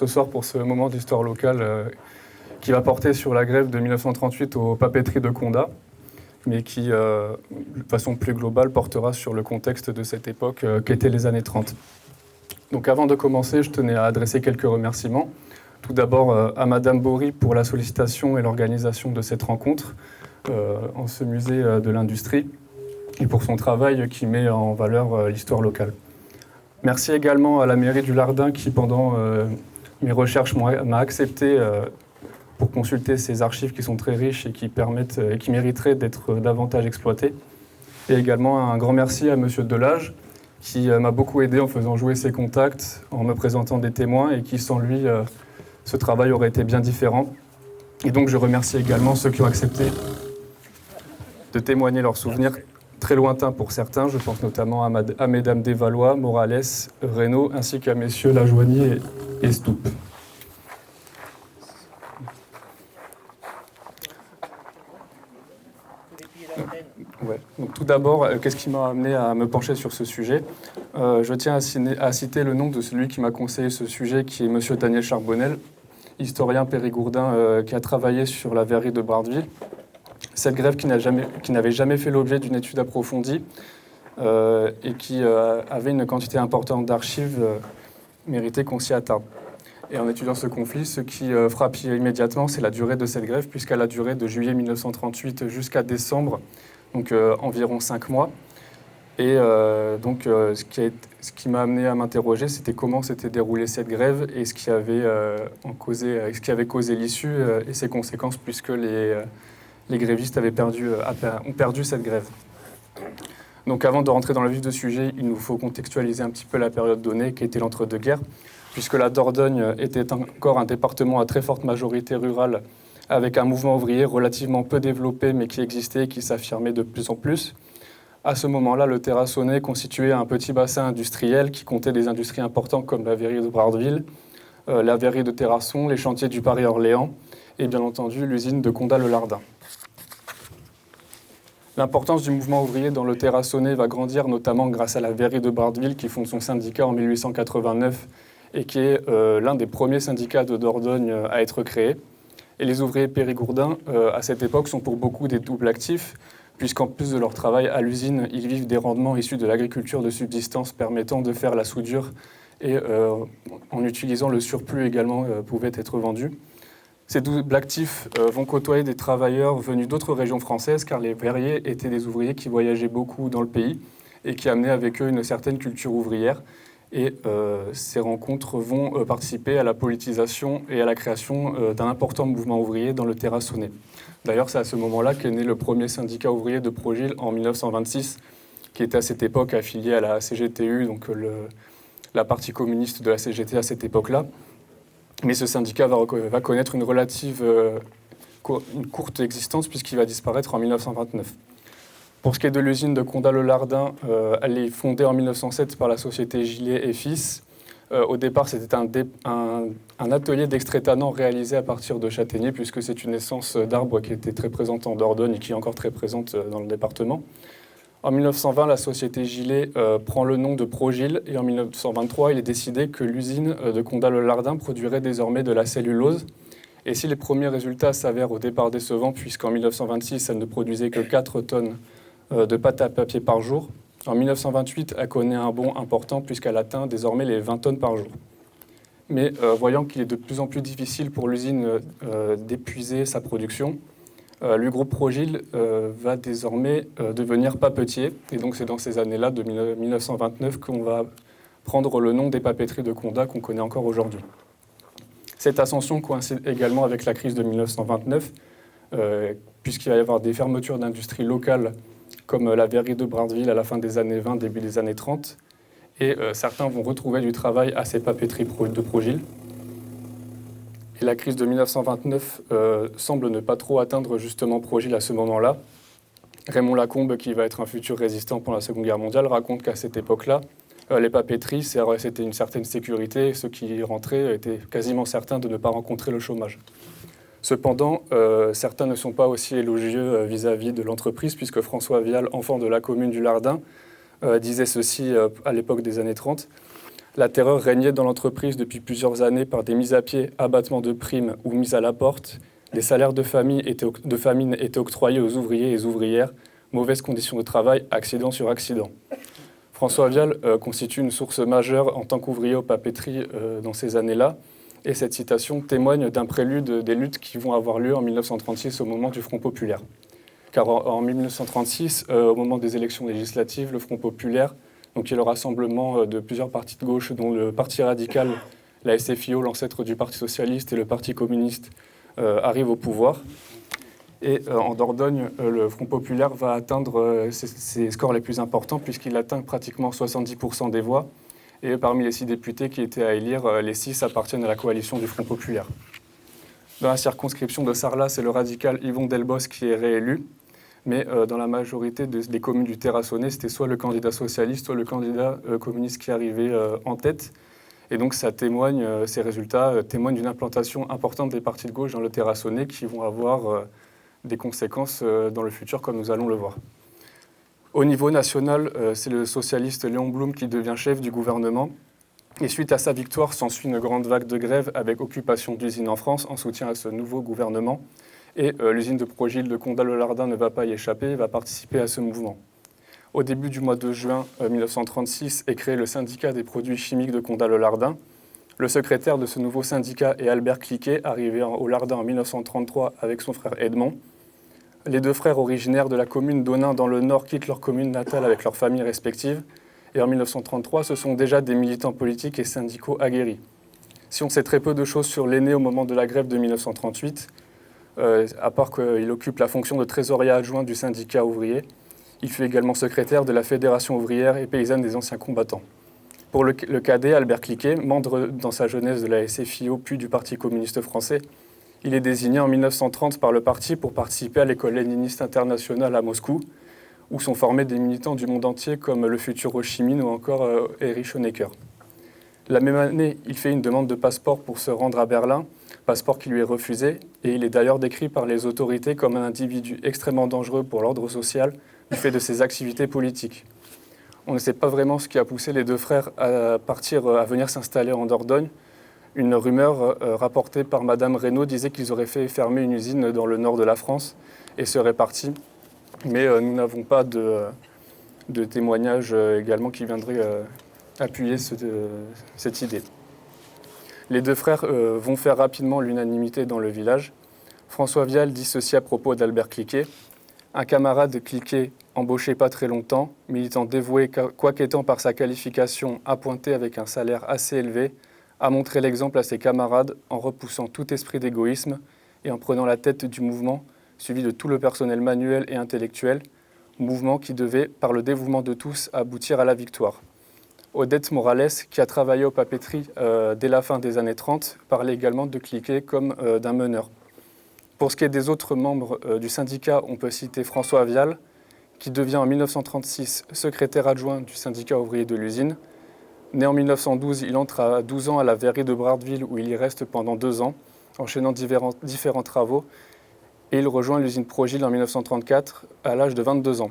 Ce soir pour ce moment d'histoire locale qui va porter sur la grève de 1938 aux papeteries de Condat, mais qui, de façon plus globale, portera sur le contexte de cette époque qu'étaient les années 30. Donc avant de commencer, je tenais à adresser quelques remerciements. Tout d'abord à Madame Bory pour la sollicitation et l'organisation de cette rencontre en ce musée de l'industrie et pour son travail qui met en valeur l'histoire locale. Merci également à la mairie du Lardin qui, pendant mes recherches, m'a accepté pour consulter ces archives qui sont très riches et qui mériteraient d'être davantage exploitées. Et également un grand merci à Monsieur Delage qui m'a beaucoup aidé en faisant jouer ses contacts, en me présentant des témoins et qui, sans lui, ce travail aurait été bien différent. Et donc je remercie également ceux qui ont accepté de témoigner leurs souvenirs très lointains pour certains. Je pense notamment à Mesdames Desvalois, Morales, Reynaud, ainsi qu'à Messieurs Lajoignier et Stoup. Ouais. Donc, tout d'abord, qu'est-ce qui m'a amené à me pencher sur ce sujet ? Je tiens à citer le nom de celui qui m'a conseillé ce sujet, qui est Monsieur Daniel Charbonnel, historien périgourdin qui a travaillé sur la verrerie de Bardeville. Cette grève qui n'avait jamais fait l'objet d'une étude approfondie et qui avait une quantité importante d'archives méritait qu'on s'y attarde. Et en étudiant ce conflit, ce qui frappe immédiatement, c'est la durée de cette grève, puisqu'elle a duré de juillet 1938 jusqu'à décembre, donc environ 5 mois. Et ce qui m'a amené à m'interroger, c'était comment s'était déroulée cette grève et ce qui avait causé l'issue et ses conséquences, puisque les grévistes ont perdu cette grève. Donc avant de rentrer dans le vif du sujet, il nous faut contextualiser un petit peu la période donnée, qui était l'entre-deux-guerres, puisque la Dordogne était encore un département à très forte majorité rurale, avec un mouvement ouvrier relativement peu développé, mais qui existait et qui s'affirmait de plus en plus. À ce moment-là, le Terrassonnais constituait un petit bassin industriel qui comptait des industries importantes comme la verrerie de Bardeville, la verrerie de Terrasson, les chantiers du Paris-Orléans et bien entendu l'usine de Condat-le-Lardin. L'importance du mouvement ouvrier dans le Terrassonnais va grandir notamment grâce à la verrerie de Bardeville qui fonde son syndicat en 1889 et qui est l'un des premiers syndicats de Dordogne à être créé. Et les ouvriers périgourdins, à cette époque, sont pour beaucoup des doubles actifs, puisqu'en plus de leur travail à l'usine, ils vivent des rendements issus de l'agriculture de subsistance permettant de faire la soudure et en utilisant le surplus également pouvait être vendu. Ces doubles actifs vont côtoyer des travailleurs venus d'autres régions françaises, car les verriers étaient des ouvriers qui voyageaient beaucoup dans le pays et qui amenaient avec eux une certaine culture ouvrière. Et ces rencontres vont participer à la politisation et à la création d'un important mouvement ouvrier dans le Terrassonnais. D'ailleurs, c'est à ce moment-là qu'est né le premier syndicat ouvrier de Progil en 1926, qui était à cette époque affilié à la CGTU, donc la partie communiste de la CGT à cette époque-là. Mais ce syndicat va connaître une courte existence puisqu'il va disparaître en 1929. Pour ce qui est de l'usine de Condat-le-Lardin, elle est fondée en 1907 par la société Gillet et Fils. Au départ, c'était un atelier d'extrait tannant réalisé à partir de châtaigniers, puisque c'est une essence d'arbre qui était très présente en Dordogne et qui est encore très présente dans le département. En 1920, la société Gillet prend le nom de Progil et en 1923, il est décidé que l'usine de Condat-le-Lardin produirait désormais de la cellulose. Et si les premiers résultats s'avèrent au départ décevants, puisqu'en 1926, elle ne produisait que 4 tonnes de pâte à papier par jour, en 1928, elle connaît un bond important puisqu'elle atteint désormais les 20 tonnes par jour. Mais voyant qu'il est de plus en plus difficile pour l'usine d'épuiser sa production, le groupe Progil va désormais devenir papetier. Et donc c'est dans ces années-là, de 1929, qu'on va prendre le nom des papeteries de Condat qu'on connaît encore aujourd'hui. Cette ascension coïncide également avec la crise de 1929, puisqu'il va y avoir des fermetures d'industries locales comme la verrerie de Bardeville à la fin des années 20, début des années 30. Et certains vont retrouver du travail à ces papeteries de Progil. Et la crise de 1929 semble ne pas trop atteindre justement Progil à ce moment-là. Raymond Lacombe, qui va être un futur résistant pendant la Seconde Guerre mondiale, raconte qu'à cette époque-là, les papeteries, c'était une certaine sécurité. Ceux qui y rentraient étaient quasiment certains de ne pas rencontrer le chômage. Cependant, certains ne sont pas aussi élogieux vis-à-vis de l'entreprise, puisque François Vial, enfant de la commune du Lardin, disait ceci à l'époque des années 30. La terreur régnait dans l'entreprise depuis plusieurs années par des mises à pied, abattements de primes ou mises à la porte. Les salaires de famine étaient octroyés aux ouvriers et ouvrières. Mauvaises conditions de travail, accident sur accident. François Vial constitue une source majeure en tant qu'ouvrier aux papeteries dans ces années-là. Et cette citation témoigne d'un prélude des luttes qui vont avoir lieu en 1936 au moment du Front populaire. Car en 1936, au moment des élections législatives, le Front populaire, donc qui est le rassemblement de plusieurs partis de gauche, dont le Parti radical, la SFIO, l'ancêtre du Parti socialiste, et le Parti communiste, arrive au pouvoir. Et en Dordogne, le Front populaire va atteindre ses scores les plus importants, puisqu'il atteint pratiquement 70% des voix. Et parmi les 6 députés qui étaient à élire, les 6 appartiennent à la coalition du Front populaire. Dans la circonscription de Sarlat, c'est le radical Yvon Delbos qui est réélu. Mais dans la majorité des communes du Terrassonnais, c'était soit le candidat socialiste, soit le candidat communiste qui arrivait en tête. Et donc ces résultats témoignent d'une implantation importante des partis de gauche dans le Terrassonnais qui vont avoir des conséquences dans le futur, comme nous allons le voir. Au niveau national, c'est le socialiste Léon Blum qui devient chef du gouvernement. Et suite à sa victoire, s'ensuit une grande vague de grève avec occupation d'usines en France en soutien à ce nouveau gouvernement. Et l'usine de Progil de Condat-le-Lardin ne va pas y échapper, va participer à ce mouvement. Au début du mois de juin 1936 est créé le syndicat des produits chimiques de Condat-le-Lardin. Le secrétaire de ce nouveau syndicat est Albert Cliquet, arrivé au Lardin en 1933 avec son frère Edmond. Les 2 frères originaires de la commune d'Onin dans le Nord quittent leur commune natale avec leurs familles respectives. Et en 1933, ce sont déjà des militants politiques et syndicaux aguerris. Si on sait très peu de choses sur l'aîné au moment de la grève de 1938, à part qu'il occupe la fonction de trésorier adjoint du syndicat ouvrier, il fut également secrétaire de la Fédération ouvrière et paysanne des anciens combattants. Pour le cadet, Albert Cliquet, membre dans sa jeunesse de la SFIO puis du Parti communiste français, il est désigné en 1930 par le parti pour participer à l'école léniniste internationale à Moscou, où sont formés des militants du monde entier comme le futur Ho Chi Minh ou encore Erich Honecker. La même année, il fait une demande de passeport pour se rendre à Berlin, passeport qui lui est refusé, et il est d'ailleurs décrit par les autorités comme un individu extrêmement dangereux pour l'ordre social du fait de ses activités politiques. On ne sait pas vraiment ce qui a poussé les 2 frères à venir s'installer en Dordogne. Une rumeur rapportée par Madame Reynaud disait qu'ils auraient fait fermer une usine dans le nord de la France et seraient partis. Mais nous n'avons pas de témoignages également qui viendraient appuyer cette idée. Les 2 frères vont faire rapidement l'unanimité dans le village. François Vial dit ceci à propos d'Albert Cliquet. Un camarade Cliquet, embauché pas très longtemps, militant dévoué, quoiqu'étant par sa qualification appointé avec un salaire assez élevé, a montré l'exemple à ses camarades en repoussant tout esprit d'égoïsme et en prenant la tête du mouvement, suivi de tout le personnel manuel et intellectuel, mouvement qui devait, par le dévouement de tous, aboutir à la victoire. Odette Morales, qui a travaillé aux papeteries dès la fin des années 30, parlait également de Cliquet comme d'un meneur. Pour ce qui est des autres membres du syndicat, on peut citer François Vial, qui devient en 1936 secrétaire adjoint du syndicat ouvrier de l'usine. Né en 1912, il entre à 12 ans à la verrerie de Bradville où il y reste pendant 2 ans, enchaînant différents travaux. Et il rejoint l'usine Progil en 1934 à l'âge de 22 ans.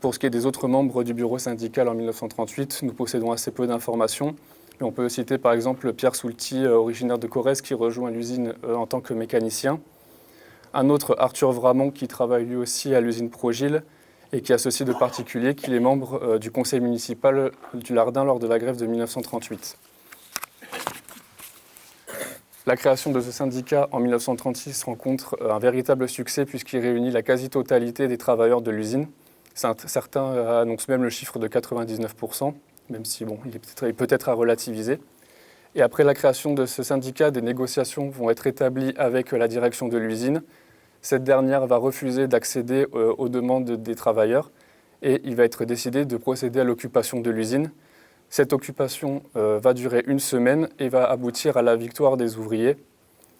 Pour ce qui est des autres membres du bureau syndical en 1938, nous possédons assez peu d'informations. Mais on peut citer par exemple Pierre Soulty, originaire de Corrèze, qui rejoint l'usine en tant que mécanicien. Un autre, Arthur Vramont, qui travaille lui aussi à l'usine Progil et qui a ceci de particulier qu'il est membre du conseil municipal du Lardin lors de la grève de 1938. La création de ce syndicat en 1936 rencontre un véritable succès puisqu'il réunit la quasi-totalité des travailleurs de l'usine. Certains annoncent même le chiffre de 99%, même si il peut être à relativiser. Et après la création de ce syndicat, des négociations vont être établies avec la direction de l'usine. Cette dernière va refuser d'accéder aux demandes des travailleurs et il va être décidé de procéder à l'occupation de l'usine. Cette occupation va durer 1 semaine et va aboutir à la victoire des ouvriers.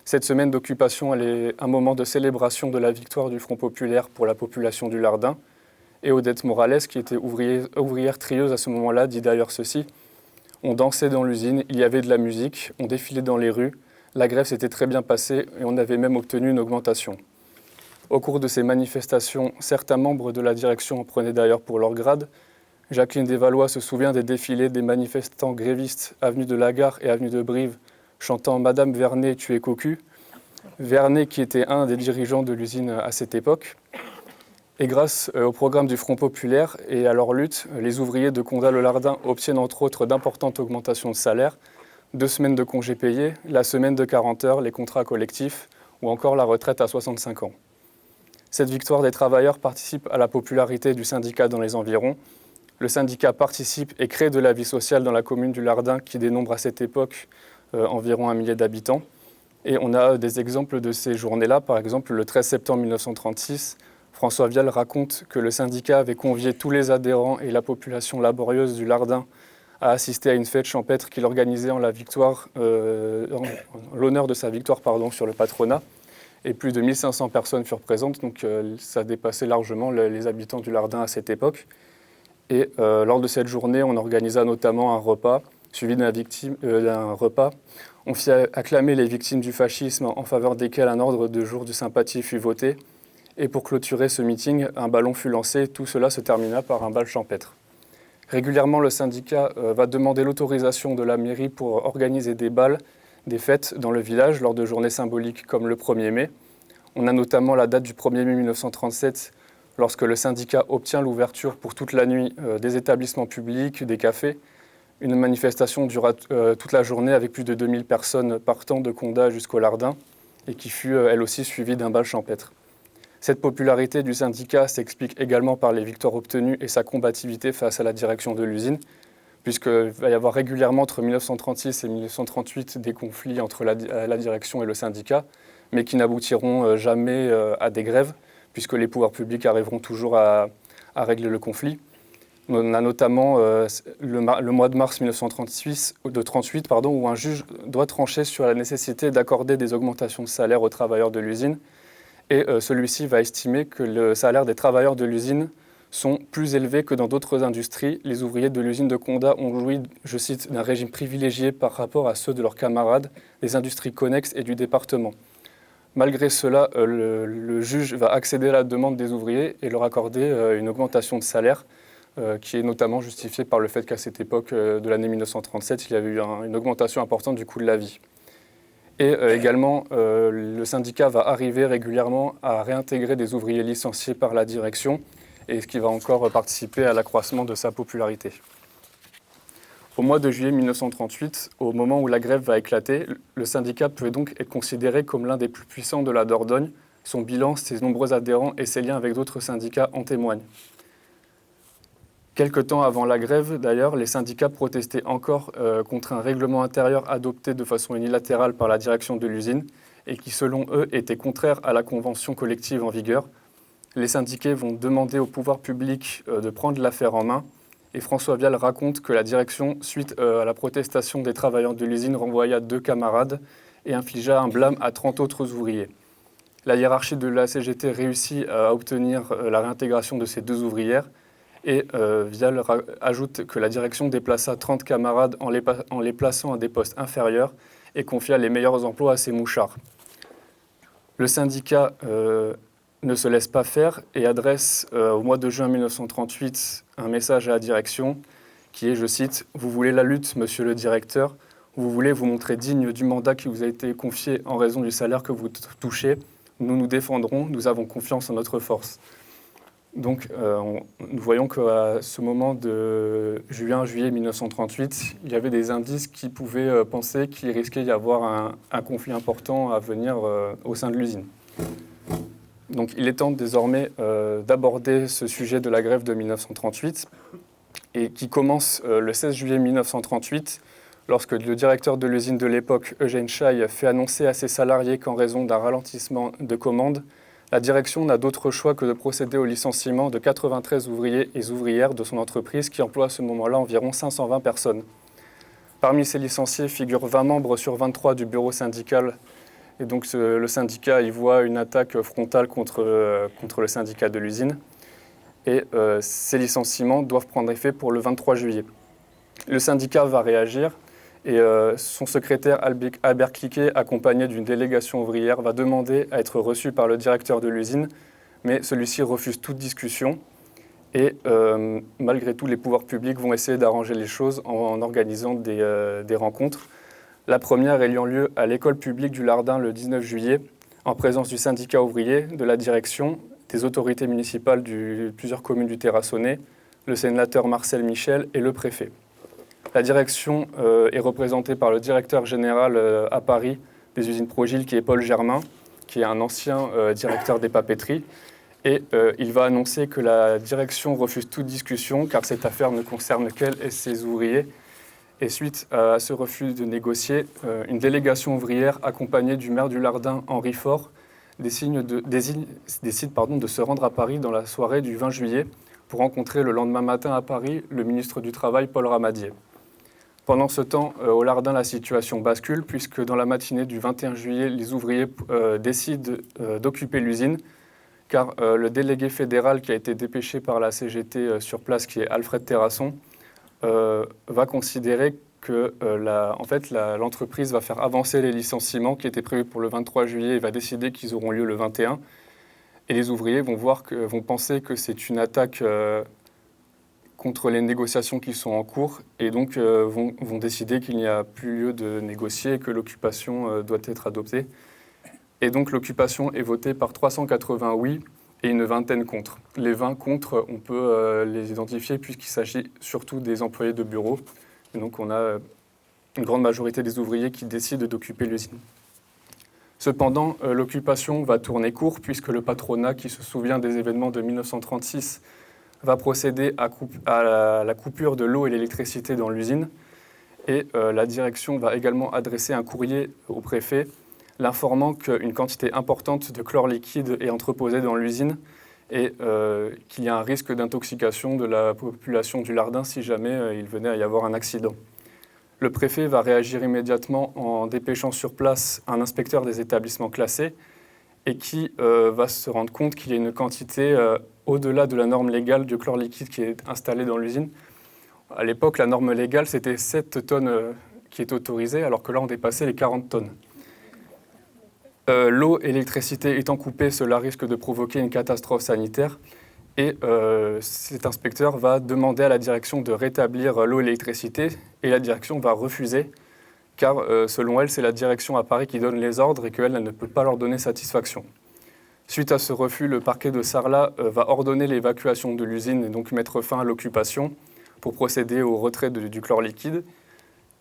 Cette semaine d'occupation, elle est un moment de célébration de la victoire du Front populaire pour la population du Lardin. Et Odette Morales, qui était ouvrière trieuse à ce moment-là, dit d'ailleurs ceci. On dansait dans l'usine, il y avait de la musique, on défilait dans les rues, la grève s'était très bien passée et on avait même obtenu une augmentation. Au cours de ces manifestations, certains membres de la direction en prenaient d'ailleurs pour leur grade. Jacqueline Desvalois se souvient des défilés des manifestants grévistes avenue de la Gare et avenue de Brive chantant « Madame Vernet, tu es cocu ». Vernet qui était un des dirigeants de l'usine à cette époque. Et grâce au programme du Front populaire et à leur lutte, les ouvriers de Condat-le-Lardin obtiennent entre autres d'importantes augmentations de salaire, 2 semaines de congés payés, la semaine de 40 heures, les contrats collectifs ou encore la retraite à 65 ans. Cette victoire des travailleurs participe à la popularité du syndicat dans les environs. Le syndicat participe et crée de la vie sociale dans la commune du Lardin qui dénombre à cette époque environ 1 millier d'habitants. Et on a des exemples de ces journées-là. Par exemple, le 13 septembre 1936, François Vial raconte que le syndicat avait convié tous les adhérents et la population laborieuse du Lardin à assister à une fête champêtre qu'il organisait en l'honneur de sa victoire sur le patronat. Et plus de 1500 personnes furent présentes, donc ça dépassait largement les habitants du Lardin à cette époque. Et lors de cette journée, on organisa notamment un repas, suivi d'un repas. On fit acclamer les victimes du fascisme en faveur desquelles un ordre de jour de sympathie fut voté. Et pour clôturer ce meeting, un ballon fut lancé. Tout cela se termina par un bal champêtre. Régulièrement, le syndicat va demander l'autorisation de la mairie pour organiser des bals, des fêtes dans le village lors de journées symboliques comme le 1er mai. On a notamment la date du 1er mai 1937, lorsque le syndicat obtient l'ouverture pour toute la nuit des établissements publics, des cafés. Une manifestation dura toute la journée avec plus de 2000 personnes partant de Condat jusqu'au Lardin et qui fut elle aussi suivie d'un bal champêtre. Cette popularité du syndicat s'explique également par les victoires obtenues et sa combativité face à la direction de l'usine, puisqu'il va y avoir régulièrement entre 1936 et 1938 des conflits entre la direction et le syndicat, mais qui n'aboutiront jamais à des grèves, puisque les pouvoirs publics arriveront toujours à régler le conflit. On a notamment le mois de mars 1938, où un juge doit trancher sur la nécessité d'accorder des augmentations de salaire aux travailleurs de l'usine. Et celui-ci va estimer que le salaire des travailleurs de l'usine sont plus élevés que dans d'autres industries. Les ouvriers de l'usine de Condat ont joui, je cite, d'un régime privilégié par rapport à ceux de leurs camarades des industries connexes et du département. Malgré cela, le juge va accéder à la demande des ouvriers et leur accorder une augmentation de salaire qui est notamment justifiée par le fait qu'à cette époque de l'année 1937, il y avait eu une augmentation importante du coût de la vie. Et également, le syndicat va arriver régulièrement à réintégrer des ouvriers licenciés par la direction, et ce qui va encore participer à l'accroissement de sa popularité. Au mois de juillet 1938, au moment où la grève va éclater, le syndicat peut donc être considéré comme l'un des plus puissants de la Dordogne. Son bilan, ses nombreux adhérents et ses liens avec d'autres syndicats en témoignent. Quelque temps avant la grève, d'ailleurs, les syndicats protestaient encore contre un règlement intérieur adopté de façon unilatérale par la direction de l'usine et qui, selon eux, était contraire à la convention collective en vigueur. Les syndiqués vont demander au pouvoir public de prendre l'affaire en main et François Vial raconte que la direction, suite à la protestation des travailleurs de l'usine, renvoya 2 camarades et infligea un blâme à 30 autres ouvriers. La hiérarchie de la CGT réussit à obtenir la réintégration de ces 2 ouvrières. Et Vial ajoute que la direction déplaça 30 camarades en les plaçant à des postes inférieurs et confia les meilleurs emplois à ses mouchards. Le syndicat ne se laisse pas faire et adresse au mois de juin 1938 un message à la direction qui est, je cite, « Vous voulez la lutte, monsieur le directeur, vous voulez vous montrer digne du mandat qui vous a été confié en raison du salaire que vous touchez. Nous nous défendrons, nous avons confiance en notre force. » Donc, nous voyons qu'à ce moment de juillet 1938, il y avait des indices qui pouvaient penser qu'il risquait d'y avoir un conflit important à venir au sein de l'usine. Donc, il est temps désormais d'aborder ce sujet de la grève de 1938 et qui commence le 16 juillet 1938 lorsque le directeur de l'usine de l'époque, Eugène Chaille, fait annoncer à ses salariés qu'en raison d'un ralentissement de commandes, la direction n'a d'autre choix que de procéder au licenciement de 93 ouvriers et ouvrières de son entreprise qui emploie à ce moment-là environ 520 personnes. Parmi ces licenciés figurent 20 membres sur 23 du bureau syndical. Et donc le syndicat y voit une attaque frontale contre le syndicat de l'usine. Et ces licenciements doivent prendre effet pour le 23 juillet. Le syndicat va réagir. Et son secrétaire Albert Cliquet, accompagné d'une délégation ouvrière, va demander à être reçu par le directeur de l'usine, mais celui-ci refuse toute discussion. Et malgré tout, les pouvoirs publics vont essayer d'arranger les choses en organisant des rencontres. La première ayant lieu à l'école publique du Lardin le 19 juillet, en présence du syndicat ouvrier, de la direction, des autorités municipales de plusieurs communes du Terrassonnais, le sénateur Marcel Michel et le préfet. La direction est représentée par le directeur général à Paris des usines Progil, qui est Paul Germain, qui est un ancien directeur des papeteries. Et il va annoncer que la direction refuse toute discussion, car cette affaire ne concerne qu'elle et ses ouvriers. Et suite à ce refus de négocier, une délégation ouvrière accompagnée du maire du Lardin, Henri Faure, décide de se rendre à Paris dans la soirée du 20 juillet pour rencontrer le lendemain matin à Paris le ministre du Travail, Paul Ramadier. Pendant ce temps, au Lardin, la situation bascule, puisque dans la matinée du 21 juillet, les ouvriers décident d'occuper l'usine, car le délégué fédéral qui a été dépêché par la CGT sur place, qui est Alfred Terrasson, va considérer que l'entreprise va faire avancer les licenciements qui étaient prévus pour le 23 juillet et va décider qu'ils auront lieu le 21. Et les ouvriers vont penser que c'est une attaque contre les négociations qui sont en cours et donc vont décider qu'il n'y a plus lieu de négocier et que l'occupation doit être adoptée. Et donc l'occupation est votée par 380 oui et une vingtaine contre. Les 20 contre, on peut les identifier puisqu'il s'agit surtout des employés de bureau. Et donc on a une grande majorité des ouvriers qui décident d'occuper l'usine. Cependant, l'occupation va tourner court puisque le patronat, qui se souvient des événements de 1936, va procéder à la coupure de l'eau et l'électricité dans l'usine. Et la direction va également adresser un courrier au préfet l'informant qu'une quantité importante de chlore liquide est entreposée dans l'usine et qu'il y a un risque d'intoxication de la population du Lardin si jamais il venait à y avoir un accident. Le préfet va réagir immédiatement en dépêchant sur place un inspecteur des établissements classés et qui va se rendre compte qu'il y a une quantité au-delà de la norme légale de chlore liquide qui est installée dans l'usine. À l'époque, la norme légale, c'était 7 tonnes qui est autorisée, alors que là, on dépassait les 40 tonnes. L'eau et l'électricité étant coupées, cela risque de provoquer une catastrophe sanitaire. Et cet inspecteur va demander à la direction de rétablir l'eau et l'électricité, et la direction va refuser, car selon elle, c'est la direction à Paris qui donne les ordres et qu'elle ne peut pas leur donner satisfaction. Suite à ce refus, le parquet de Sarlat va ordonner l'évacuation de l'usine et donc mettre fin à l'occupation pour procéder au retrait du chlore liquide.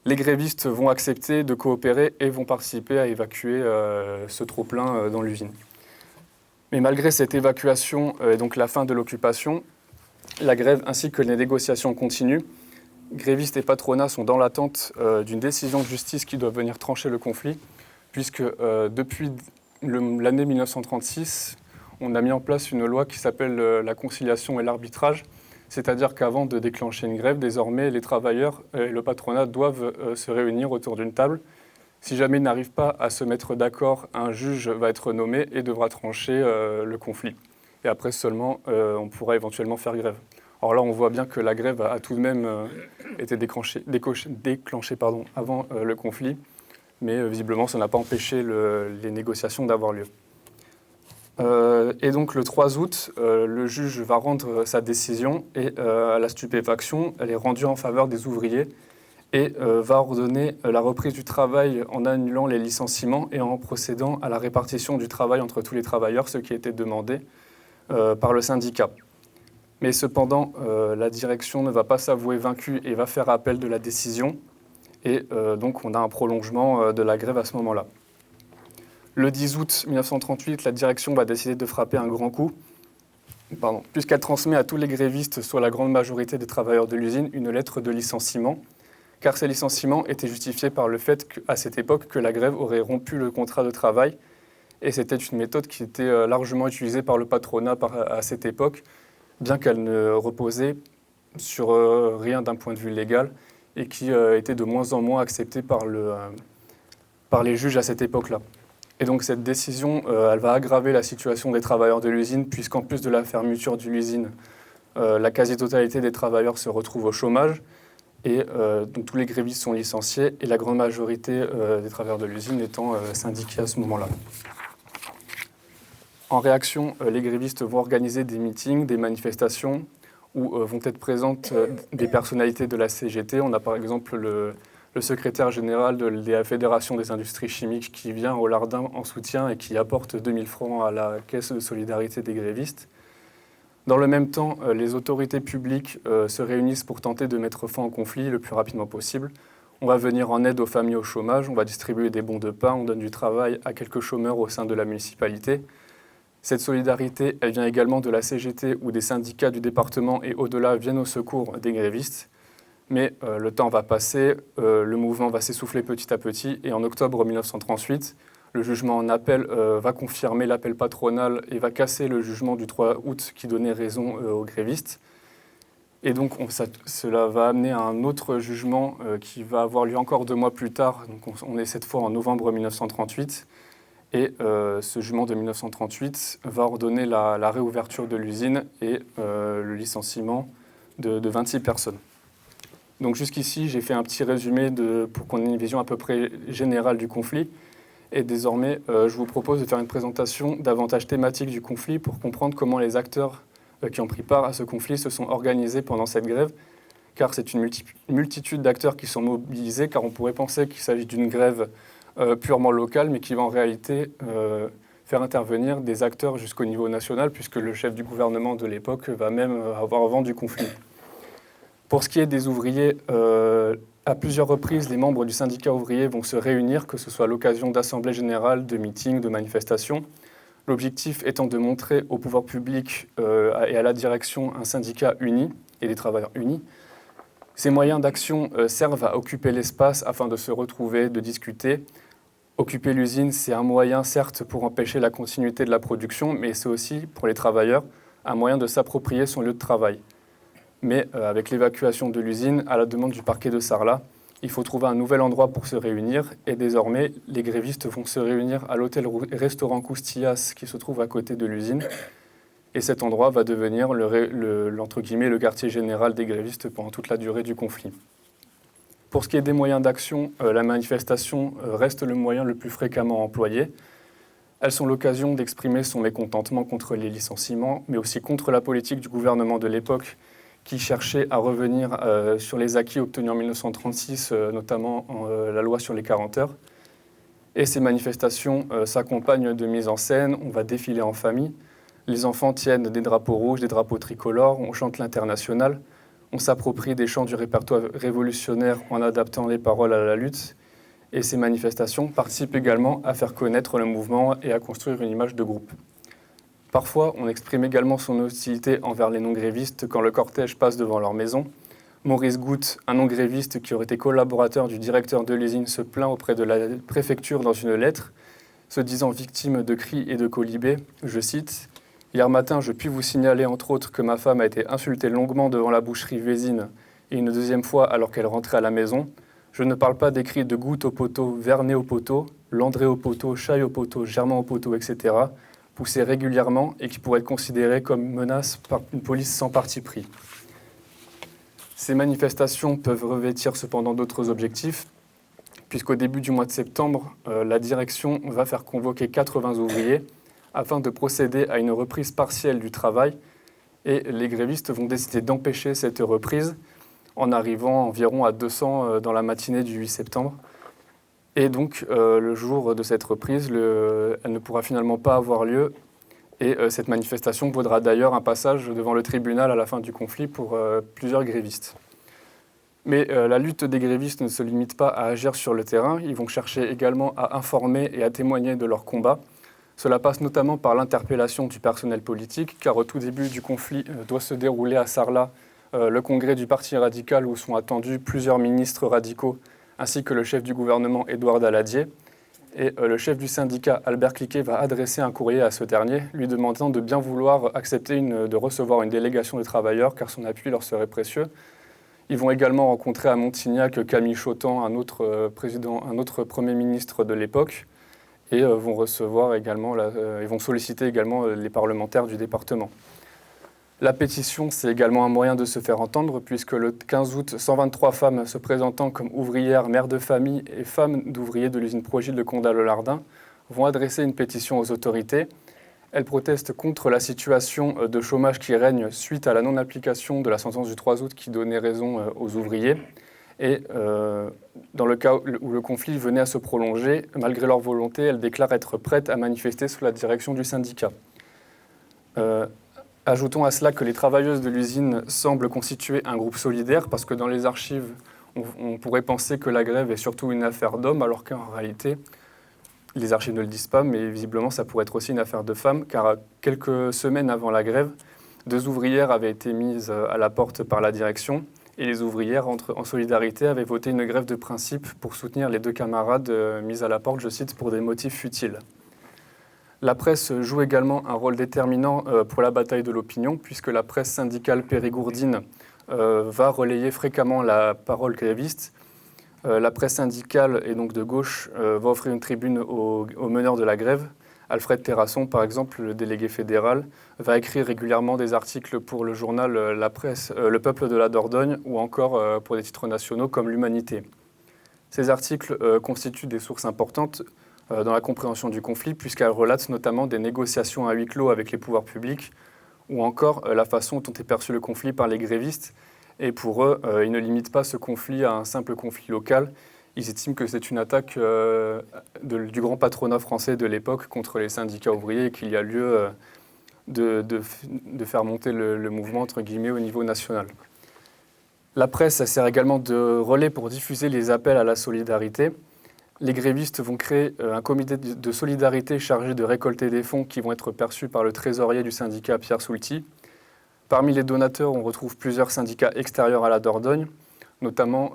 Les grévistes vont accepter de coopérer et vont participer à évacuer ce trop-plein dans l'usine. Mais malgré cette évacuation et donc la fin de l'occupation, la grève ainsi que les négociations continuent. Grévistes et patronat sont dans l'attente d'une décision de justice qui doit venir trancher le conflit, puisque depuis l'année 1936, on a mis en place une loi qui s'appelle la conciliation et l'arbitrage, c'est-à-dire qu'avant de déclencher une grève, désormais, les travailleurs et le patronat doivent se réunir autour d'une table. Si jamais ils n'arrivent pas à se mettre d'accord, un juge va être nommé et devra trancher le conflit. Et après seulement, on pourra éventuellement faire grève. Alors là, on voit bien que la grève a tout de même été déclenchée avant le conflit, mais visiblement, ça n'a pas empêché les négociations d'avoir lieu. Et donc le 3 août, le juge va rendre sa décision et à la stupéfaction, elle est rendue en faveur des ouvriers et va ordonner la reprise du travail en annulant les licenciements et en procédant à la répartition du travail entre tous les travailleurs, ce qui était demandé par le syndicat. Mais cependant, la direction ne va pas s'avouer vaincue et va faire appel de la décision. Et donc, on a un prolongement de la grève à ce moment-là. Le 10 août 1938, la direction va décider de frapper un grand coup, puisqu'elle transmet à tous les grévistes, soit la grande majorité des travailleurs de l'usine, une lettre de licenciement, car ces licenciements étaient justifiés par le fait qu'à cette époque, que la grève aurait rompu le contrat de travail. Et c'était une méthode qui était largement utilisée par le patronat à cette époque, bien qu'elle ne reposait sur rien d'un point de vue légal et qui était de moins en moins acceptée par les juges à cette époque-là. Et donc cette décision, elle va aggraver la situation des travailleurs de l'usine, puisqu'en plus de la fermeture de l'usine, la quasi-totalité des travailleurs se retrouvent au chômage, et donc tous les grévistes sont licenciés, et la grande majorité des travailleurs de l'usine étant syndiqués à ce moment-là. En réaction, les grévistes vont organiser des meetings, des manifestations. où vont être présentes des personnalités de la CGT. On a par exemple le secrétaire général de la Fédération des industries chimiques qui vient au Lardin en soutien et qui apporte 2000 francs à la caisse de solidarité des grévistes. Dans le même temps, les autorités publiques se réunissent pour tenter de mettre fin au conflit le plus rapidement possible. On va venir en aide aux familles au chômage, on va distribuer des bons de pain, on donne du travail à quelques chômeurs au sein de la municipalité. Cette solidarité, elle vient également de la CGT où des syndicats du département et au-delà viennent au secours des grévistes. Mais le temps va passer, le mouvement va s'essouffler petit à petit et en octobre 1938, le jugement en appel va confirmer l'appel patronal et va casser le jugement du 3 août qui donnait raison aux grévistes. Et donc cela va amener à un autre jugement qui va avoir lieu encore 2 mois plus tard. Donc on est cette fois en novembre 1938. Et ce jugement de 1938 va ordonner la réouverture de l'usine et le licenciement de 26 personnes. Donc jusqu'ici, j'ai fait un petit résumé pour qu'on ait une vision à peu près générale du conflit. Et désormais, je vous propose de faire une présentation davantage thématique du conflit pour comprendre comment les acteurs qui ont pris part à ce conflit se sont organisés pendant cette grève, car c'est une multitude d'acteurs qui sont mobilisés, car on pourrait penser qu'il s'agit d'une grève purement locale, mais qui va en réalité faire intervenir des acteurs jusqu'au niveau national, puisque le chef du gouvernement de l'époque va même avoir vent du conflit. Pour ce qui est des ouvriers, à plusieurs reprises, les membres du syndicat ouvrier vont se réunir, que ce soit à l'occasion d'assemblées générales, de meetings, de manifestations. L'objectif étant de montrer au pouvoir public et à la direction un syndicat uni et des travailleurs unis. Ces moyens d'action servent à occuper l'espace afin de se retrouver, de discuter. Occuper l'usine, c'est un moyen, certes, pour empêcher la continuité de la production, mais c'est aussi, pour les travailleurs, un moyen de s'approprier son lieu de travail. Mais avec l'évacuation de l'usine, à la demande du parquet de Sarlat, il faut trouver un nouvel endroit pour se réunir. Et désormais, les grévistes vont se réunir à l'hôtel-restaurant Coustillas qui se trouve à côté de l'usine. Et cet endroit va devenir entre guillemets, le quartier général des grévistes pendant toute la durée du conflit. Pour ce qui est des moyens d'action, la manifestation reste le moyen le plus fréquemment employé. Elles sont l'occasion d'exprimer son mécontentement contre les licenciements, mais aussi contre la politique du gouvernement de l'époque qui cherchait à revenir sur les acquis obtenus en 1936, notamment la loi sur les 40 heures. Et ces manifestations s'accompagnent de mises en scène, on va défiler en famille. Les enfants tiennent des drapeaux rouges, des drapeaux tricolores, on chante l'international, on s'approprie des chants du répertoire révolutionnaire en adaptant les paroles à la lutte. Et ces manifestations participent également à faire connaître le mouvement et à construire une image de groupe. Parfois, on exprime également son hostilité envers les non-grévistes quand le cortège passe devant leur maison. Maurice Goutte, un non-gréviste qui aurait été collaborateur du directeur de l'usine, se plaint auprès de la préfecture dans une lettre, se disant victime de cris et de colibés. Je cite « Hier matin, je puis vous signaler entre autres que ma femme a été insultée longuement devant la boucherie Vésine et une deuxième fois alors qu'elle rentrait à la maison. Je ne parle pas des cris de Goutte au poteau, Vernet au poteau, Landré au poteau, Chaille au poteau, Germain au poteau, etc., poussés régulièrement et qui pourraient être considérés comme menaces par une police sans parti pris. » Ces manifestations peuvent revêtir cependant d'autres objectifs, puisqu'au début du mois de septembre, la direction va faire convoquer 80 ouvriers afin de procéder à une reprise partielle du travail. Et les grévistes vont décider d'empêcher cette reprise en arrivant environ à 200 dans la matinée du 8 septembre. Et donc, le jour de cette reprise, elle ne pourra finalement pas avoir lieu. Et cette manifestation vaudra d'ailleurs un passage devant le tribunal à la fin du conflit pour plusieurs grévistes. Mais la lutte des grévistes ne se limite pas à agir sur le terrain. Ils vont chercher également à informer et à témoigner de leur combat. Cela passe notamment par l'interpellation du personnel politique, car au tout début du conflit doit se dérouler à Sarlat le congrès du Parti radical où sont attendus plusieurs ministres radicaux ainsi que le chef du gouvernement Édouard Daladier. Et le chef du syndicat Albert Cliquet va adresser un courrier à ce dernier, lui demandant de bien vouloir accepter de recevoir une délégation de travailleurs, car son appui leur serait précieux. Ils vont également rencontrer à Montignac Camille Chautemps, un autre Premier ministre de l'époque, et vont recevoir également, ils vont solliciter également les parlementaires du département. La pétition, c'est également un moyen de se faire entendre, puisque le 15 août, 123 femmes se présentant comme ouvrières, mères de famille et femmes d'ouvriers de l'usine Progil de Condat-le-Lardin vont adresser une pétition aux autorités. Elles protestent contre la situation de chômage qui règne suite à la non-application de la sentence du 3 août qui donnait raison aux ouvriers. Et dans le cas où le conflit venait à se prolonger, malgré leur volonté, elles déclarent être prêtes à manifester sous la direction du syndicat. Ajoutons à cela que les travailleuses de l'usine semblent constituer un groupe solidaire, parce que dans les archives, on pourrait penser que la grève est surtout une affaire d'hommes, alors qu'en réalité, les archives ne le disent pas, mais visiblement ça pourrait être aussi une affaire de femmes, car quelques semaines avant la grève, 2 ouvrières avaient été mises à la porte par la direction, et les ouvrières, en solidarité, avaient voté une grève de principe pour soutenir les 2 camarades mises à la porte, je cite, pour des motifs futiles. La presse joue également un rôle déterminant pour la bataille de l'opinion, puisque la presse syndicale périgourdine va relayer fréquemment la parole gréviste. La presse syndicale, et donc de gauche, va offrir une tribune au meneur de la grève. Alfred Terrasson, par exemple, le délégué fédéral, va écrire régulièrement des articles pour le journal La Presse, Le Peuple de la Dordogne, ou encore pour des titres nationaux comme L'Humanité. Ces articles constituent des sources importantes dans la compréhension du conflit, puisqu'elles relatent notamment des négociations à huis clos avec les pouvoirs publics, ou encore la façon dont est perçu le conflit par les grévistes. Et pour eux, ils ne limitent pas ce conflit à un simple conflit local. Ils estiment que c'est une attaque du grand patronat français de l'époque contre les syndicats ouvriers et qu'il y a lieu de faire monter le mouvement entre guillemets au niveau national. La presse sert également de relais pour diffuser les appels à la solidarité. Les grévistes vont créer un comité de solidarité chargé de récolter des fonds qui vont être perçus par le trésorier du syndicat Pierre Soulty. Parmi les donateurs, on retrouve plusieurs syndicats extérieurs à la Dordogne, notamment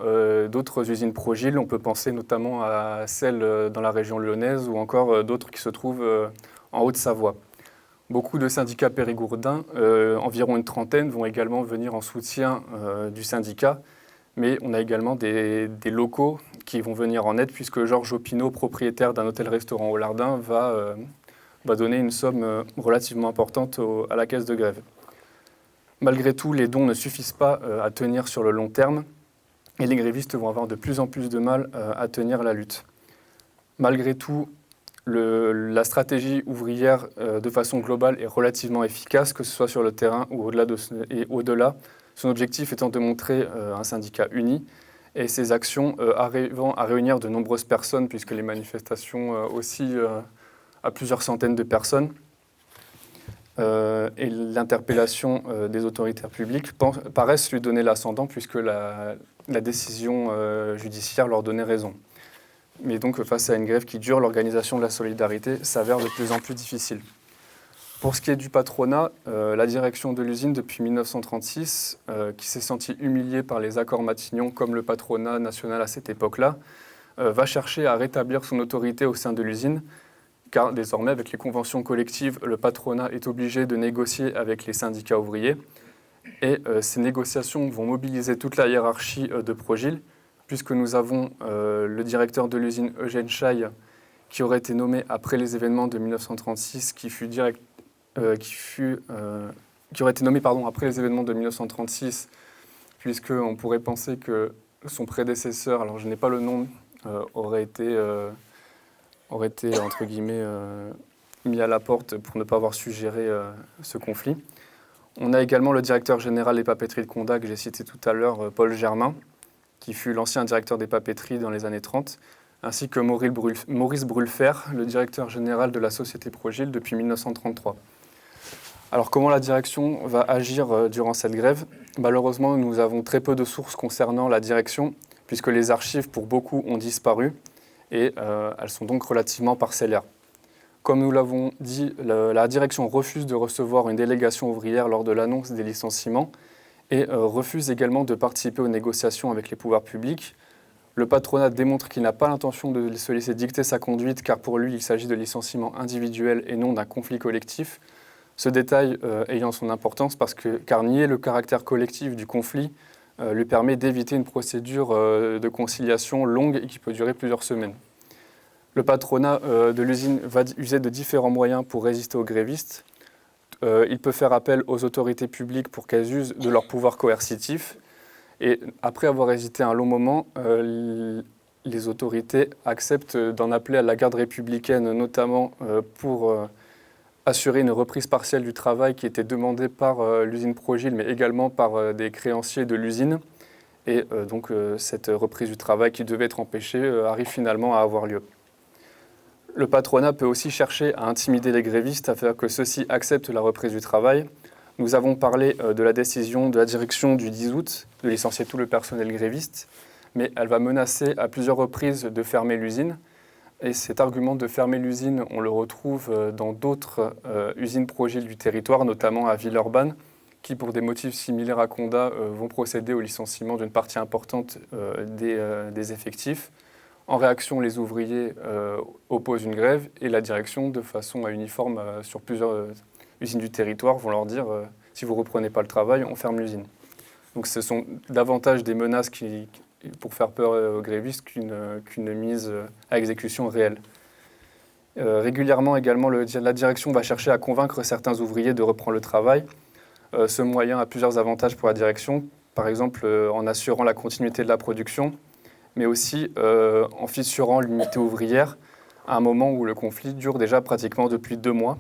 d'autres usines Progil. On peut penser notamment à celle dans la région lyonnaise ou encore d'autres qui se trouvent en Haute-Savoie. Beaucoup de syndicats périgourdins, environ une trentaine, vont également venir en soutien du syndicat. Mais on a également des locaux qui vont venir en aide, puisque Georges Opinot, propriétaire d'un hôtel-restaurant au Lardin, va donner une somme relativement importante à la caisse de grève. Malgré tout, les dons ne suffisent pas à tenir sur le long terme, et les grévistes vont avoir de plus en plus de mal à tenir la lutte. Malgré tout, la stratégie ouvrière, de façon globale, est relativement efficace, que ce soit sur le terrain ou au-delà. Son objectif étant de montrer un syndicat uni et ses actions arrivant à réunir de nombreuses personnes, puisque les manifestations aussi à plusieurs centaines de personnes. Et l'interpellation des autorités publiques paraissent lui donner l'ascendant, puisque la décision judiciaire leur donnait raison. Mais donc, face à une grève qui dure, l'organisation de la solidarité s'avère de plus en plus difficile. Pour ce qui est du patronat, la direction de l'usine depuis 1936, qui s'est sentie humiliée par les accords Matignon comme le patronat national à cette époque-là, va chercher à rétablir son autorité au sein de l'usine, car désormais, avec les conventions collectives, le patronat est obligé de négocier avec les syndicats ouvriers. Et ces négociations vont mobiliser toute la hiérarchie de Progil, puisque nous avons le directeur de l'usine Eugène Chaille, qui aurait été nommé après les événements de 1936, qui aurait été nommé après les événements de 1936, puisqu'on pourrait penser que son prédécesseur, alors je n'ai pas le nom, aurait été entre guillemets mis à la porte pour ne pas avoir su gérer ce conflit. On a également le directeur général des papeteries de Condat, que j'ai cité tout à l'heure, Paul Germain, qui fut l'ancien directeur des papeteries dans les années 30, ainsi que Maurice Brulfer, le directeur général de la société Progil depuis 1933. Alors comment la direction va agir durant cette grève ? Malheureusement, nous avons très peu de sources concernant la direction, puisque les archives pour beaucoup ont disparu et elles sont donc relativement parcellaires. Comme nous l'avons dit, la direction refuse de recevoir une délégation ouvrière lors de l'annonce des licenciements et refuse également de participer aux négociations avec les pouvoirs publics. Le patronat démontre qu'il n'a pas l'intention de se laisser dicter sa conduite, car pour lui, il s'agit de licenciements individuels et non d'un conflit collectif. Ce détail ayant son importance car nier le caractère collectif du conflit lui permet d'éviter une procédure de conciliation longue et qui peut durer plusieurs semaines. Le patronat de l'usine va user de différents moyens pour résister aux grévistes. Il peut faire appel aux autorités publiques pour qu'elles usent de leur pouvoir coercitif. Et après avoir hésité un long moment, les autorités acceptent d'en appeler à la garde républicaine, notamment pour assurer une reprise partielle du travail qui était demandée par l'usine Progil, mais également par des créanciers de l'usine. Et donc cette reprise du travail qui devait être empêchée arrive finalement à avoir lieu. Le patronat peut aussi chercher à intimider les grévistes afin que ceux-ci acceptent la reprise du travail. Nous avons parlé de la décision de la direction du 10 août de licencier tout le personnel gréviste, mais elle va menacer à plusieurs reprises de fermer l'usine. Et cet argument de fermer l'usine, on le retrouve dans d'autres usines Progil du territoire, notamment à Villeurbanne, qui, pour des motifs similaires à Condat, vont procéder au licenciement d'une partie importante des effectifs. En réaction, les ouvriers opposent une grève et la direction, de façon uniforme sur plusieurs usines du territoire, vont leur dire si vous ne reprenez pas le travail, on ferme l'usine. Donc ce sont davantage des menaces pour faire peur aux grévistes qu'une mise à exécution réelle. Régulièrement également, la direction va chercher à convaincre certains ouvriers de reprendre le travail. Ce moyen a plusieurs avantages pour la direction, par exemple en assurant la continuité de la production, mais aussi en fissurant l'unité ouvrière à un moment où le conflit dure déjà pratiquement depuis 2 mois.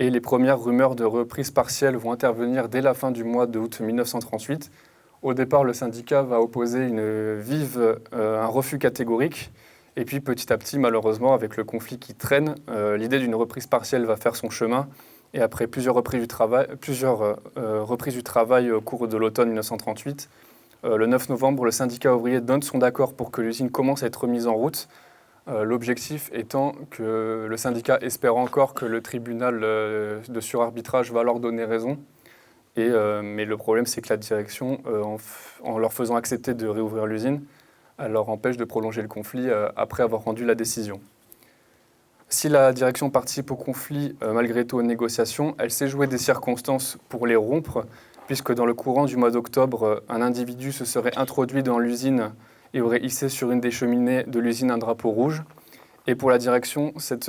Et les premières rumeurs de reprise partielle vont intervenir dès la fin du mois d'août 1938. Au départ, le syndicat va opposer un refus catégorique. Et puis petit à petit, malheureusement, avec le conflit qui traîne, l'idée d'une reprise partielle va faire son chemin. Et après plusieurs reprises du travail au cours de l'automne 1938, le 9 novembre, le syndicat ouvrier donne son accord pour que l'usine commence à être remise en route. L'objectif étant que le syndicat espère encore que le tribunal de surarbitrage va leur donner raison. Mais le problème, c'est que la direction, en leur faisant accepter de réouvrir l'usine, elle leur empêche de prolonger le conflit après avoir rendu la décision. Si la direction participe au conflit, malgré tout aux négociations, elle sait jouer des circonstances pour les rompre, puisque dans le courant du mois d'octobre, un individu se serait introduit dans l'usine et aurait hissé sur une des cheminées de l'usine un drapeau rouge. Et pour la direction, cette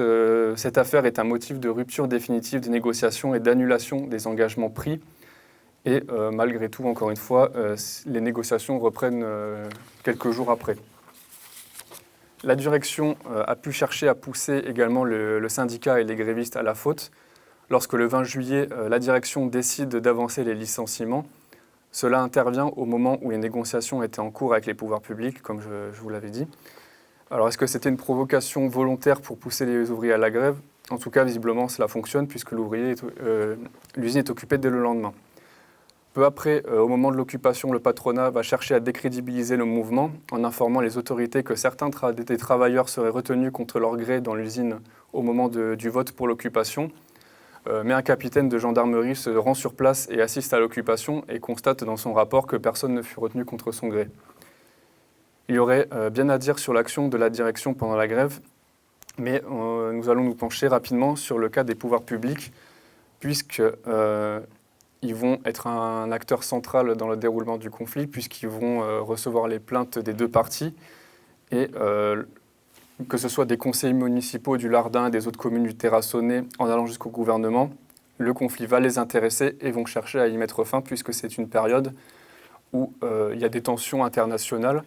affaire est un motif de rupture définitive des négociations et d'annulation des engagements pris. Et malgré tout, encore une fois, les négociations reprennent quelques jours après. La direction a pu chercher à pousser également le syndicat et les grévistes à la faute. Lorsque le 20 juillet, la direction décide d'avancer les licenciements, cela intervient au moment où les négociations étaient en cours avec les pouvoirs publics, comme je vous l'avais dit. Alors, est-ce que c'était une provocation volontaire pour pousser les ouvriers à la grève? En tout cas, visiblement, cela fonctionne puisque l'usine est occupée dès le lendemain. Peu après, au moment de l'occupation, le patronat va chercher à décrédibiliser le mouvement en informant les autorités que certains des travailleurs seraient retenus contre leur gré dans l'usine au moment du vote pour l'occupation. Mais un capitaine de gendarmerie se rend sur place et assiste à l'occupation et constate dans son rapport que personne ne fut retenu contre son gré. Il y aurait bien à dire sur l'action de la direction pendant la grève, mais nous allons nous pencher rapidement sur le cas des pouvoirs publics, puisqu'ils vont être un acteur central dans le déroulement du conflit, puisqu'ils vont recevoir les plaintes des deux parties, et que ce soit des conseillers municipaux du Lardin et des autres communes du Terrassonnais en allant jusqu'au gouvernement, le conflit va les intéresser et vont chercher à y mettre fin, puisque c'est une période où il y a des tensions internationales.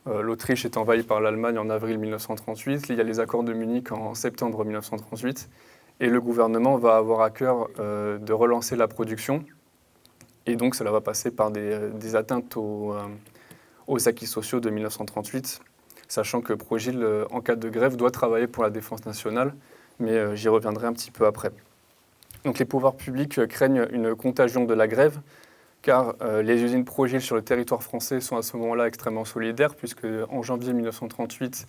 L'Autriche est envahie par l'Allemagne en avril 1938, il y a les accords de Munich en septembre 1938, et le gouvernement va avoir à cœur de relancer la production, et donc cela va passer par des atteintes aux acquis sociaux de 1938, sachant que Progil, en cas de grève, doit travailler pour la défense nationale, mais j'y reviendrai un petit peu après. Donc les pouvoirs publics craignent une contagion de la grève, car les usines Progil sur le territoire français sont à ce moment-là extrêmement solidaires, puisque en janvier 1938,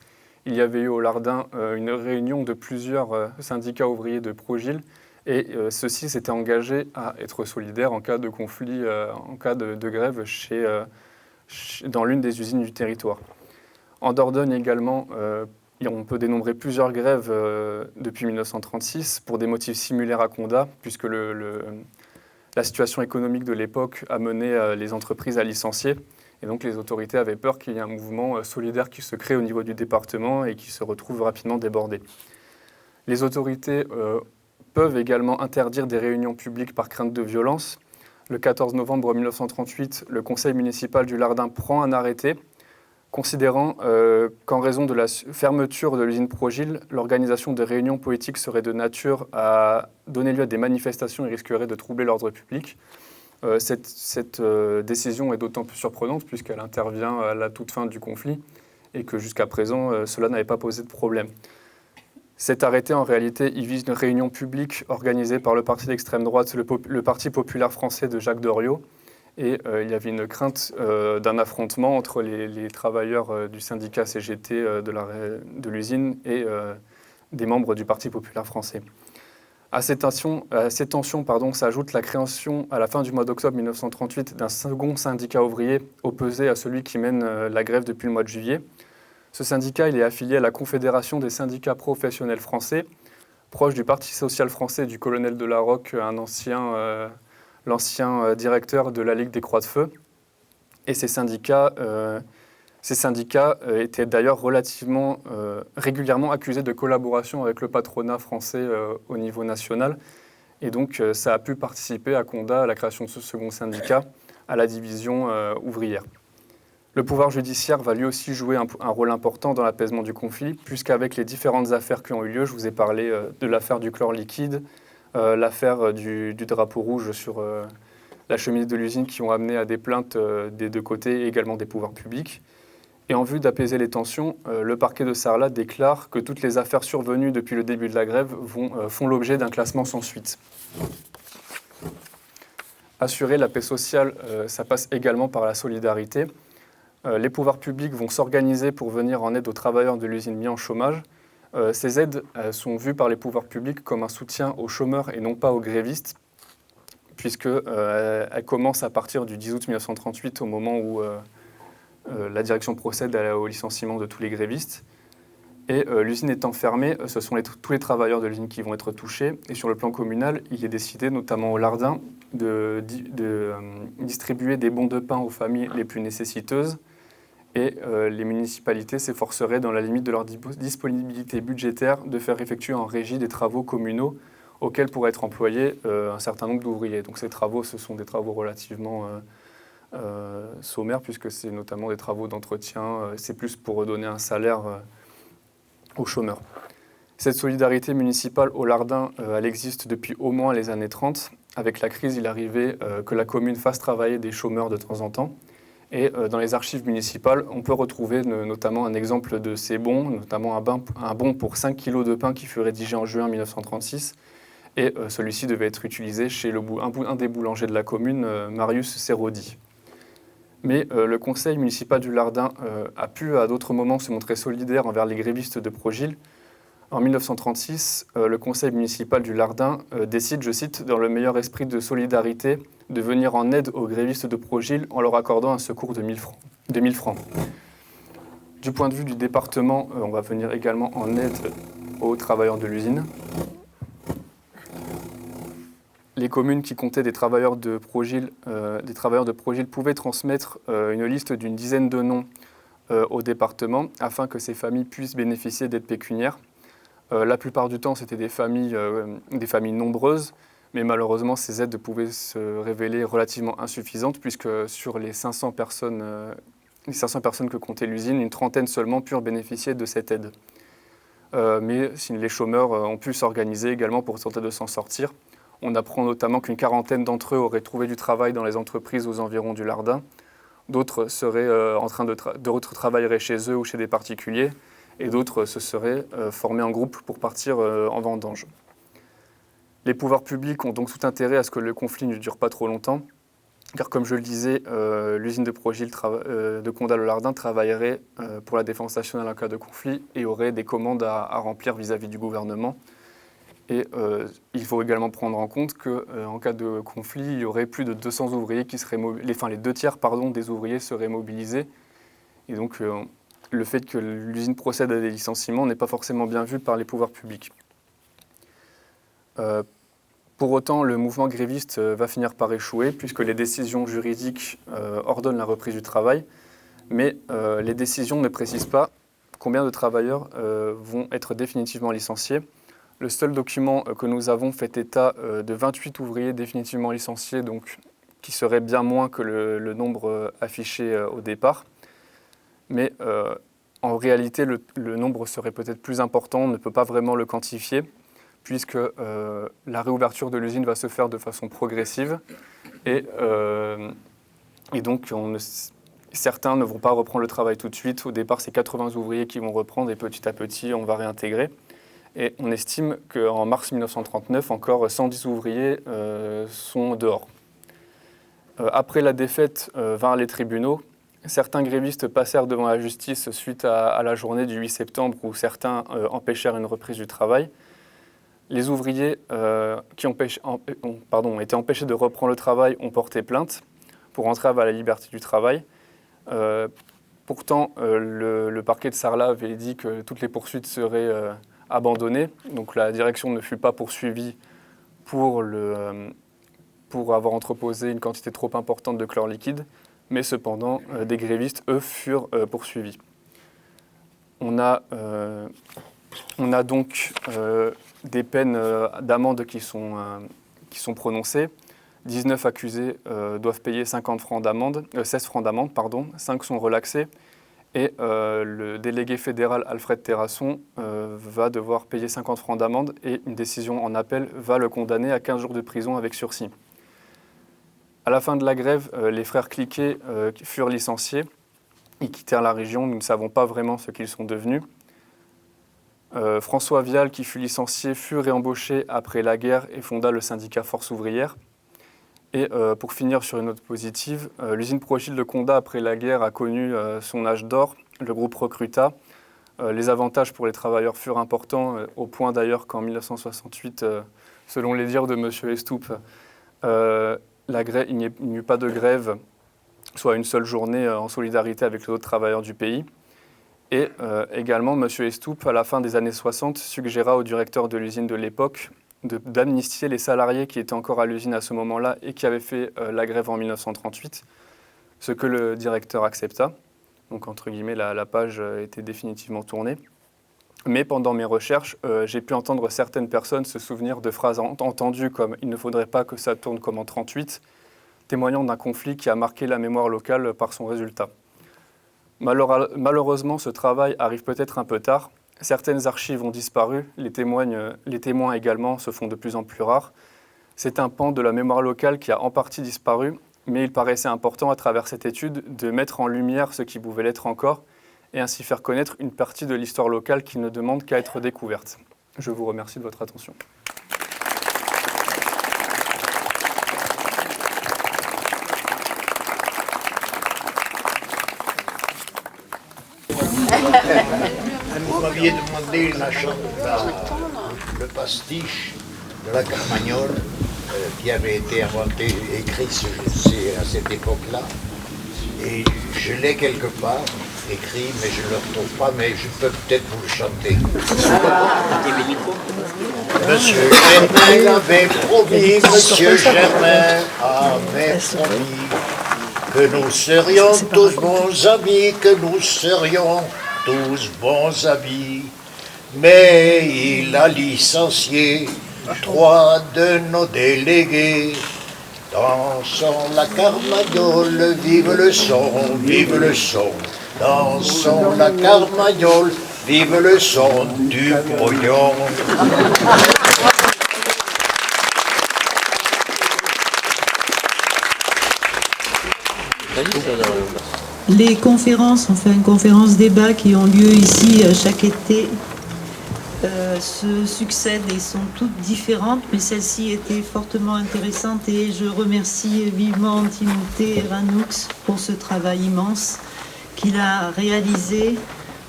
il y avait eu au Lardin une réunion de plusieurs syndicats ouvriers de Progil, et ceux-ci s'étaient engagés à être solidaires en cas de conflit, en cas de grève dans l'une des usines du territoire. En Dordogne également, on peut dénombrer plusieurs grèves depuis 1936 pour des motifs similaires à Condat, puisque la situation économique de l'époque a mené les entreprises à licencier. Et donc les autorités avaient peur qu'il y ait un mouvement solidaire qui se crée au niveau du département et qui se retrouve rapidement débordé. Les autorités peuvent également interdire des réunions publiques par crainte de violence. Le 14 novembre 1938, le conseil municipal du Lardin prend un arrêté considérant qu'en raison de la fermeture de l'usine Progil, l'organisation de réunions politiques serait de nature à donner lieu à des manifestations et risquerait de troubler l'ordre public. Cette décision est d'autant plus surprenante puisqu'elle intervient à la toute fin du conflit et que jusqu'à présent, cela n'avait pas posé de problème. Cet arrêté, en réalité, il vise une réunion publique organisée par le parti d'extrême droite, le Parti populaire français de Jacques Doriot. Et il y avait une crainte d'un affrontement entre les travailleurs du syndicat CGT de l'usine et des membres du Parti populaire français. À ces tensions, s'ajoute la création, à la fin du mois d'octobre 1938, d'un second syndicat ouvrier opposé à celui qui mène la grève depuis le mois de juillet. Ce syndicat il est affilié à la Confédération des syndicats professionnels français, proche du Parti social français du colonel de la Rocque, l'ancien directeur de la Ligue des Croix de Feu. Et ces syndicats étaient d'ailleurs régulièrement accusés de collaboration avec le patronat français au niveau national. Et donc ça a pu participer à Condat à la création de ce second syndicat, à la division ouvrière. Le pouvoir judiciaire va lui aussi jouer un rôle important dans l'apaisement du conflit, puisqu'avec les différentes affaires qui ont eu lieu, je vous ai parlé de l'affaire du chlore liquide, l'affaire du drapeau rouge sur la cheminée de l'usine qui ont amené à des plaintes des deux côtés et également des pouvoirs publics. Et en vue d'apaiser les tensions, le parquet de Sarlat déclare que toutes les affaires survenues depuis le début de la grève font l'objet d'un classement sans suite. Assurer la paix sociale, ça passe également par la solidarité. Les pouvoirs publics vont s'organiser pour venir en aide aux travailleurs de l'usine mis en chômage. Ces aides sont vues par les pouvoirs publics comme un soutien aux chômeurs et non pas aux grévistes, puisqu'elles commencent à partir du 10 août 1938, au moment où la direction procède au licenciement de tous les grévistes. Et l'usine étant fermée, ce sont tous les travailleurs de l'usine qui vont être touchés. Et sur le plan communal, il est décidé, notamment au Lardin, de distribuer des bons de pain aux familles les plus nécessiteuses. Et les municipalités s'efforceraient, dans la limite de leur disponibilité budgétaire, de faire effectuer en régie des travaux communaux auxquels pourraient être employés un certain nombre d'ouvriers. Donc ces travaux, ce sont des travaux relativement sommaires, puisque c'est notamment des travaux d'entretien, c'est plus pour redonner un salaire aux chômeurs. Cette solidarité municipale au Lardin, elle existe depuis au moins les années 30. Avec la crise, il arrivait que la commune fasse travailler des chômeurs de temps en temps. Et dans les archives municipales, on peut retrouver notamment un exemple de ces bons, notamment un bon pour 5 kg de pain qui fut rédigé en juin 1936. Et celui-ci devait être utilisé chez un des boulangers de la commune, Marius Serrodi. Mais le conseil municipal du Lardin a pu à d'autres moments se montrer solidaire envers les grévistes de Progil. En 1936, le conseil municipal du Lardin décide, je cite, « dans le meilleur esprit de solidarité, de venir en aide aux grévistes de Progil en leur accordant un secours de 1 000 francs. Du point de vue du département, on va venir également en aide aux travailleurs de l'usine. Les communes qui comptaient des travailleurs de Progil pouvaient transmettre une liste d'une dizaine de noms au département afin que ces familles puissent bénéficier d'aides pécuniaires. La plupart du temps, c'était des familles nombreuses, mais malheureusement, ces aides pouvaient se révéler relativement insuffisantes puisque sur les 500 personnes que comptait l'usine, une trentaine seulement purent bénéficier de cette aide. Mais les chômeurs ont pu s'organiser également pour tenter de s'en sortir. On apprend notamment qu'une quarantaine d'entre eux auraient trouvé du travail dans les entreprises aux environs du Lardin. D'autres seraient en train d'autres travailleraient chez eux ou chez des particuliers. Et d'autres se seraient formés en groupe pour partir en vendange. Les pouvoirs publics ont donc tout intérêt à ce que le conflit ne dure pas trop longtemps, car comme je le disais, l'usine de Progil de Condat-le-Lardin travaillerait pour la défense nationale en cas de conflit et aurait des commandes à remplir vis-à-vis du gouvernement. Et il faut également prendre en compte qu'en cas de conflit, il y aurait plus de 200 ouvriers qui seraient les 2 tiers des ouvriers seraient mobilisés. Et donc le fait que l'usine procède à des licenciements n'est pas forcément bien vu par les pouvoirs publics. Pour autant, le mouvement gréviste va finir par échouer puisque les décisions juridiques ordonnent la reprise du travail, mais les décisions ne précisent pas combien de travailleurs vont être définitivement licenciés. Le seul document que nous avons fait état de 28 ouvriers définitivement licenciés, donc, qui serait bien moins que le nombre affiché au départ. mais en réalité, le nombre serait peut-être plus important, on ne peut pas vraiment le quantifier, puisque la réouverture de l'usine va se faire de façon progressive, et donc certains ne vont pas reprendre le travail tout de suite. Au départ, c'est 80 ouvriers qui vont reprendre, et petit à petit, on va réintégrer. Et on estime qu'en mars 1939, encore 110 ouvriers sont dehors. Après la défaite, vinrent les tribunaux. Certains grévistes passèrent devant la justice suite à la journée du 8 septembre où certains empêchèrent une reprise du travail. Les ouvriers qui ont été empêchés de reprendre le travail ont porté plainte pour entrave à la liberté du travail. Pourtant, le parquet de Sarlat avait dit que toutes les poursuites seraient abandonnées. Donc la direction ne fut pas poursuivie pour avoir entreposé une quantité trop importante de chlore liquide, mais cependant, des grévistes, eux, furent poursuivis. On a donc des peines d'amende qui sont prononcées. 19 accusés doivent payer 16 francs d'amende, 5 sont relaxés, et le délégué fédéral Alfred Terrasson va devoir payer 50 francs d'amende, et une décision en appel va le condamner à 15 jours de prison avec sursis. À la fin de la grève, les frères Cliquet furent licenciés. Ils quittèrent la région, nous ne savons pas vraiment ce qu'ils sont devenus. François Vial, qui fut licencié, fut réembauché après la guerre et fonda le syndicat Force ouvrière. Et pour finir sur une note positive, l'usine Prochil de Condat, après la guerre, a connu son âge d'or. Le groupe recruta. Les avantages pour les travailleurs furent importants, au point d'ailleurs qu'en 1968, selon les dires de M. Estoupe, il n'y eut pas de grève, soit une seule journée en solidarité avec les autres travailleurs du pays. Et également, M. Estoupe, à la fin des années 60, suggéra au directeur de l'usine de l'époque d'amnistier les salariés qui étaient encore à l'usine à ce moment-là et qui avaient fait la grève en 1938, ce que le directeur accepta. Donc, entre guillemets, la page était définitivement tournée. Mais pendant mes recherches, j'ai pu entendre certaines personnes se souvenir de phrases entendues comme « il ne faudrait pas que ça tourne comme en 1938 », témoignant d'un conflit qui a marqué la mémoire locale par son résultat. Malheureusement, ce travail arrive peut-être un peu tard. Certaines archives ont disparu, les témoins également se font de plus en plus rares. C'est un pan de la mémoire locale qui a en partie disparu, mais il paraissait important à travers cette étude de mettre en lumière ce qui pouvait l'être encore, et ainsi faire connaître une partie de l'histoire locale qui ne demande qu'à être découverte. Je vous remercie de votre attention. Vous m'aviez demandé le pastiche de la Carmagnole qui avait été inventé, écrit à cette époque-là. Et je l'ai quelque part écrit, mais je ne le retrouve pas, mais je peux peut-être vous le chanter. Monsieur Germain avait promis, Monsieur Germain avait promis que nous serions tous bons amis, que nous serions tous bons amis. Mais il a licencié 3 de nos délégués. Dansons la Carmagnole, vive le son, vive le son. Dansons la Carmagnole, vive le son du pognon. Les conférences, conférences débats qui ont lieu ici chaque été se succèdent et sont toutes différentes, mais celle-ci était fortement intéressante et je remercie vivement Timothée Ranoux pour ce travail immense qu'il a réalisé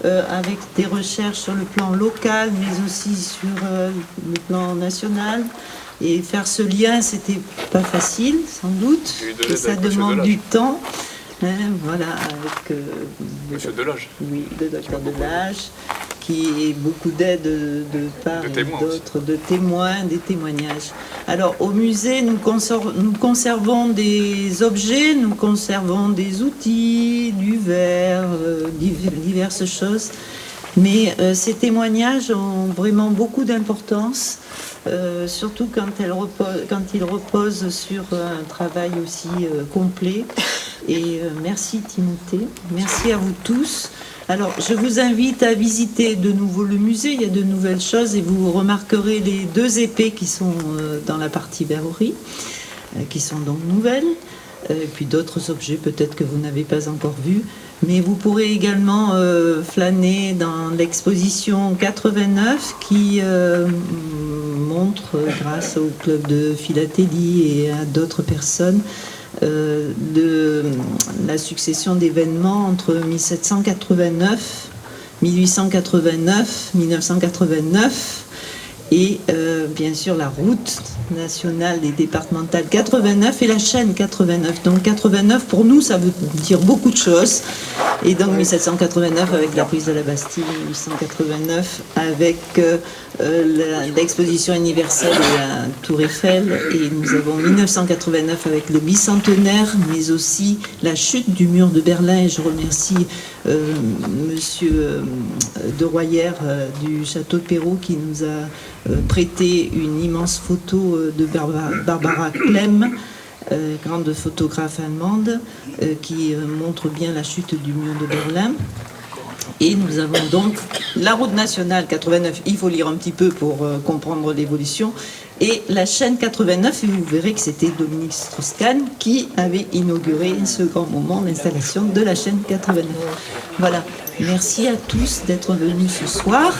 avec des recherches sur le plan local, mais aussi sur le plan national. Et faire ce lien, c'était pas facile, sans doute, et ça demande du temps. Voilà, avec Monsieur Delage. Oui, le docteur Delage, qui est beaucoup d'aide de part et d'autre, de témoins, des témoignages. Alors, au musée, nous conservons des objets, nous conservons des outils, du verre, diverses choses. Mais ces témoignages ont vraiment beaucoup d'importance, surtout quand ils reposent sur un travail aussi complet. Et merci Timothée, merci à vous tous. Alors, je vous invite à visiter de nouveau le musée, il y a de nouvelles choses et vous remarquerez les 2 épées qui sont dans la partie verrerie, qui sont donc nouvelles, et puis d'autres objets peut-être que vous n'avez pas encore vus. Mais vous pourrez également flâner dans l'exposition 89 qui montre, grâce au club de philatélie et à d'autres personnes, la succession d'événements entre 1789, 1889, 1989 et bien sûr la route nationale et départementale 89 et la chaîne 89. Donc 89 pour nous ça veut dire beaucoup de choses. Et donc 1789 avec la prise de la Bastille, 1889 avec l'exposition universelle de la Tour Eiffel, et nous avons 1989 avec le bicentenaire, mais aussi la chute du mur de Berlin. Et je remercie Monsieur de Royer du château de Perrault qui nous a prêté une immense photo de Barbara Klemm, grande photographe allemande, qui montre bien la chute du mur de Berlin. Et nous avons donc la route nationale 89, il faut lire un petit peu pour comprendre l'évolution, et la chaîne 89, et vous verrez que c'était Dominique Strauss-Kahn qui avait inauguré ce grand moment, l'installation de la chaîne 89. Voilà, merci à tous d'être venus ce soir.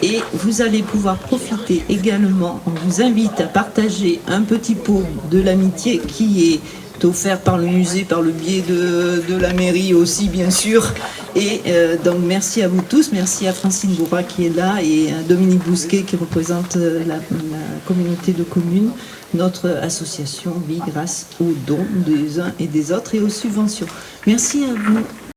Et vous allez pouvoir profiter également, on vous invite à partager un petit pot de l'amitié qui est offert par le musée, par le biais de la mairie aussi bien sûr. Et donc merci à vous tous, merci à Francine Bourra qui est là et à Dominique Bousquet qui représente la communauté de communes. Notre association vit grâce aux dons des uns et des autres et aux subventions. Merci à vous.